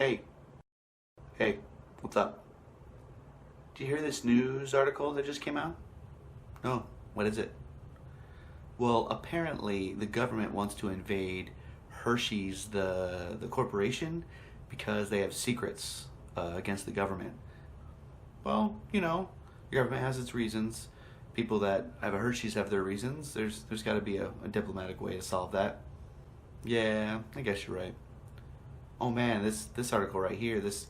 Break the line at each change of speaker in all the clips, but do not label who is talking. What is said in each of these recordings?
Hey, hey, what's up? Did you hear this news article that just came out? No, what is it? Well, apparently the government wants to invade Hershey's, the corporation, because they have secrets against the government. Well, the government has its reasons. People that have a Hershey's have their reasons. There's got to be a diplomatic way to solve that. Yeah, I guess you're right. Oh man, this article right here, this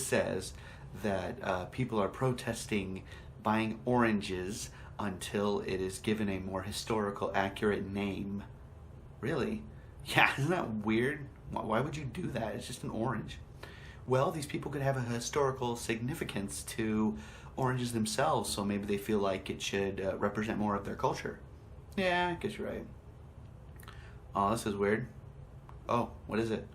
says that people are protesting buying oranges until it is given a more historical accurate name. Really? Yeah, isn't that weird? Why would you do that? It's just an orange. Well, these people could have a historical significance to oranges themselves, so maybe they feel like it should represent more of their culture. Yeah, I guess you're right. Oh, this is weird. Oh, what is it?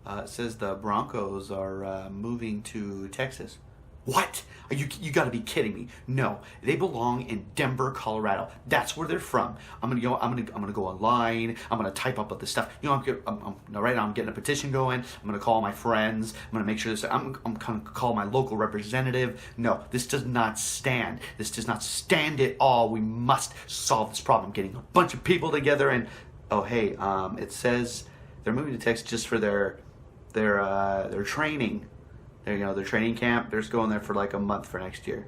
It says the Broncos are moving to Texas. What? You got to be kidding me! No, they belong in Denver, Colorado. That's where they're from. I'm gonna go online. I'm gonna type up all this stuff. Right now I'm getting a petition going. I'm gonna call my friends. I'm gonna make sure this. I'm gonna call my local representative. No, this does not stand. This does not stand at all. We must solve this problem. Getting a bunch of people together and oh hey, it says they're moving to Texas just for their training. Their training camp. They're just going there for like a month for next year.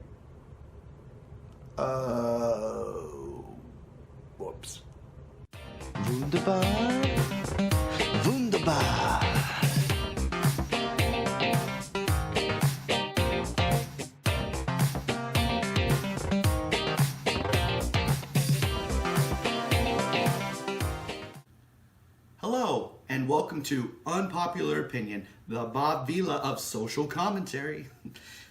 Whoops.
Wunderbar, wunderbar.
Hello, and welcome to Unpopular Opinion, the Bob Vila of social commentary.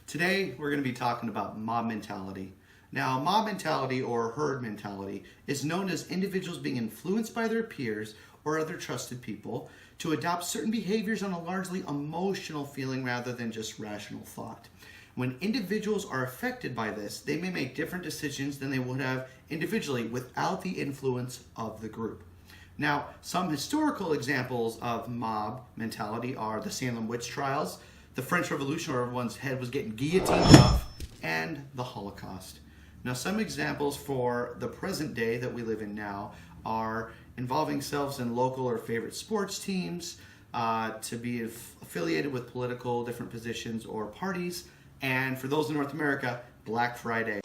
Today, we're going to be talking about mob mentality. Now, mob mentality or herd mentality is known as individuals being influenced by their peers or other trusted people to adopt certain behaviors on a largely emotional feeling rather than just rational thought. When individuals are affected by this, they may make different decisions than they would have individually without the influence of the group. Now, some historical examples of mob mentality are the Salem witch trials, the French Revolution where everyone's head was getting guillotined off, and the Holocaust. Now, some examples for the present day that we live in now are involving themselves in local or favorite sports teams, to be affiliated with political different positions or parties, and for those in North America, Black Friday.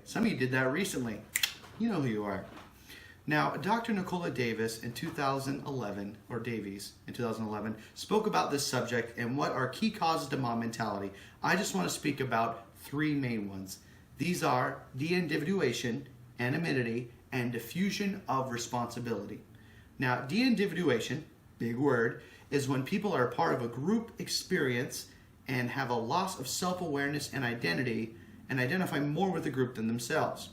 Some of you did that recently. You know who you are. Now, Dr. Nicola Davis in 2011, or Davies in 2011, spoke about this subject and what are key causes to mob mentality. I just want to speak about three main ones. These are de-individuation, anonymity, and diffusion of responsibility. Now, de-individuation, big word, is when people are a part of a group experience and have a loss of self-awareness and identity and identify more with the group than themselves.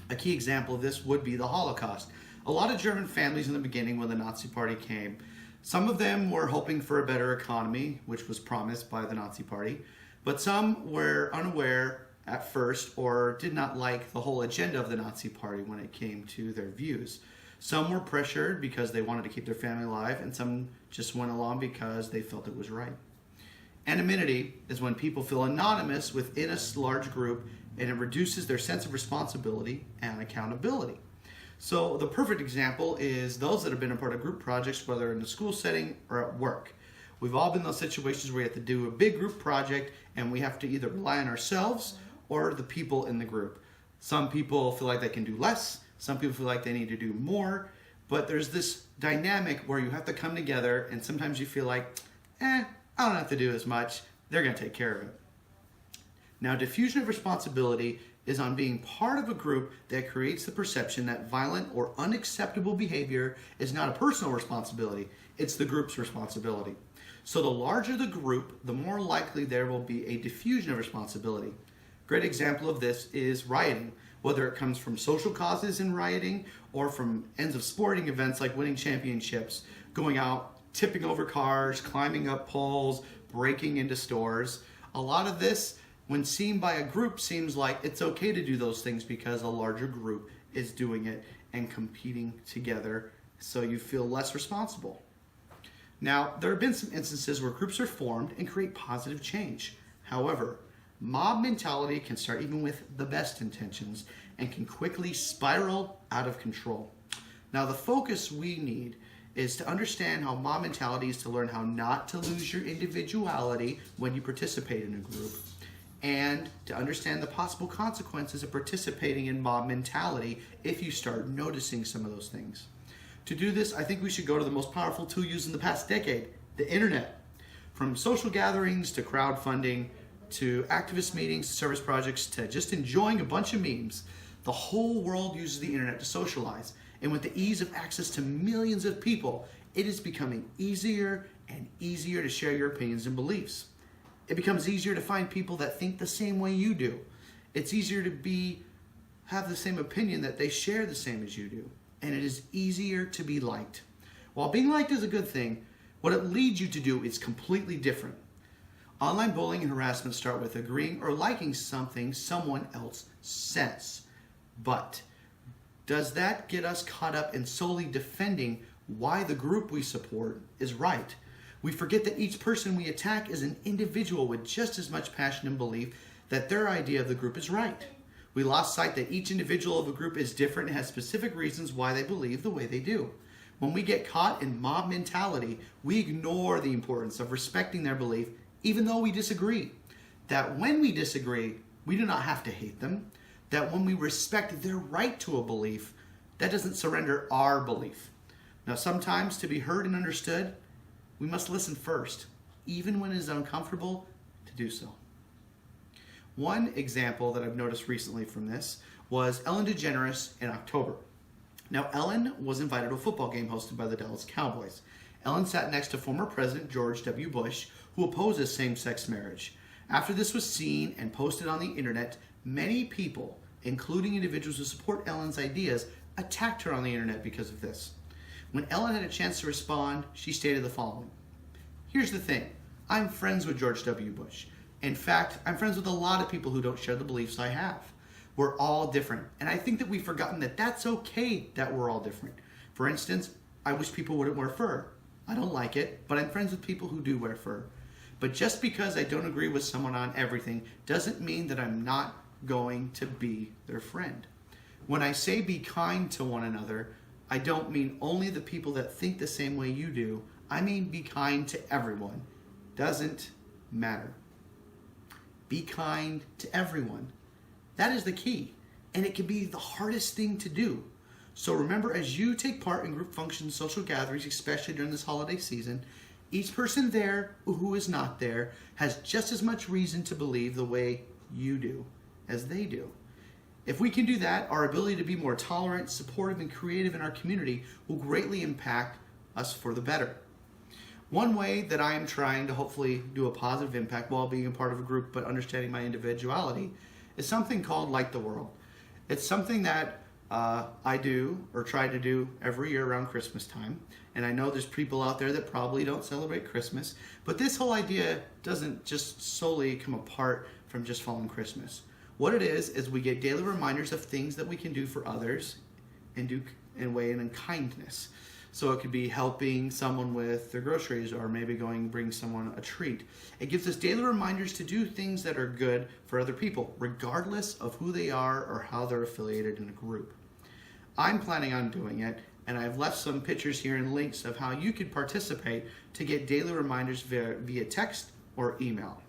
A key example of this would be the Holocaust. A lot of German families in the beginning when the Nazi Party came, some of them were hoping for a better economy, which was promised by the Nazi Party, but some were unaware at first or did not like the whole agenda of the Nazi Party when it came to their views. Some were pressured because they wanted to keep their family alive, and some just went along because they felt it was right. Anonymity is when people feel anonymous within a large group and it reduces their sense of responsibility and accountability. So the perfect example is those that have been a part of group projects, whether in the school setting or at work. We've all been in those situations where we have to do a big group project and we have to either rely on ourselves or the people in the group. Some people feel like they can do less, some people feel like they need to do more, but there's this dynamic where you have to come together and sometimes you feel like, I don't have to do as much, they're going to take care of it. Now, diffusion of responsibility is on being part of a group that creates the perception that violent or unacceptable behavior is not a personal responsibility, it's the group's responsibility. So the larger the group, the more likely there will be a diffusion of responsibility. Great example of this is rioting, whether it comes from social causes in rioting or from ends of sporting events like winning championships, going out, tipping over cars, climbing up poles, breaking into stores. A lot of this, when seen by a group, seems like it's okay to do those things because a larger group is doing it and competing together so you feel less responsible. Now, there have been some instances where groups are formed and create positive change. However, mob mentality can start even with the best intentions and can quickly spiral out of control. Now, the focus we need is to understand how mob mentality is to learn how not to lose your individuality when you participate in a group, and to understand the possible consequences of participating in mob mentality if you start noticing some of those things. To do this, I think we should go to the most powerful tool used in the past decade, the internet. From social gatherings to crowdfunding to activist meetings, service projects, to just enjoying a bunch of memes, the whole world uses the internet to socialize. And with the ease of access to millions of people, it is becoming easier and easier to share your opinions and beliefs. It becomes easier to find people that think the same way you do. It's easier to have the same opinion that they share the same as you do. And it is easier to be liked. While being liked is a good thing, what it leads you to do is completely different. Online bullying and harassment start with agreeing or liking something someone else says. But does that get us caught up in solely defending why the group we support is right? We forget that each person we attack is an individual with just as much passion and belief that their idea of the group is right. We lost sight that each individual of a group is different and has specific reasons why they believe the way they do. When we get caught in mob mentality, we ignore the importance of respecting their belief even though we disagree. That when we disagree, we do not have to hate them. That when we respect their right to a belief, that doesn't surrender our belief. Now, sometimes to be heard and understood, we must listen first, even when it is uncomfortable to do so. One example that I've noticed recently from this was Ellen DeGeneres in October. Now, Ellen was invited to a football game hosted by the Dallas Cowboys. Ellen sat next to former President George W. Bush, who opposes same-sex marriage. After this was seen and posted on the internet, many people, including individuals who support Ellen's ideas, attacked her on the internet because of this. When Ellen had a chance to respond, she stated the following: "Here's the thing, I'm friends with George W. Bush. In fact, I'm friends with a lot of people who don't share the beliefs I have. We're all different, and I think that we've forgotten that that's okay that we're all different. For instance, I wish people wouldn't wear fur. I don't like it, but I'm friends with people who do wear fur. But just because I don't agree with someone on everything doesn't mean that I'm not going to be their friend. When I say be kind to one another, I don't mean only the people that think the same way you do. I mean be kind to everyone. Doesn't matter. Be kind to everyone. That is the key, and it can be the hardest thing to do. So remember, as you take part in group functions, social gatherings, especially during this holiday season, each person there who is not there has just as much reason to believe the way you do as they do. If we can do that, our ability to be more tolerant, supportive, and creative in our community will greatly impact us for the better. One way that I am trying to hopefully do a positive impact while being a part of a group but understanding my individuality is something called Light the World. It's something that I do or try to do every year around Christmas time. And I know there's people out there that probably don't celebrate Christmas, but this whole idea doesn't just solely come apart from just following Christmas. What it is we get daily reminders of things that we can do for others and do in a way and in kindness. So it could be helping someone with their groceries or maybe going bring someone a treat. It gives us daily reminders to do things that are good for other people, regardless of who they are or how they're affiliated in a group. I'm planning on doing it, and I've left some pictures here and links of how you could participate to get daily reminders via text or email.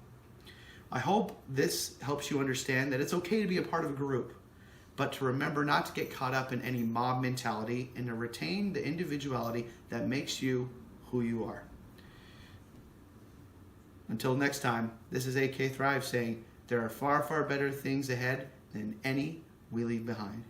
I hope this helps you understand that it's okay to be a part of a group, but to remember not to get caught up in any mob mentality and to retain the individuality that makes you who you are. Until next time, this is AK Thrive saying there are far, far better things ahead than any we leave behind.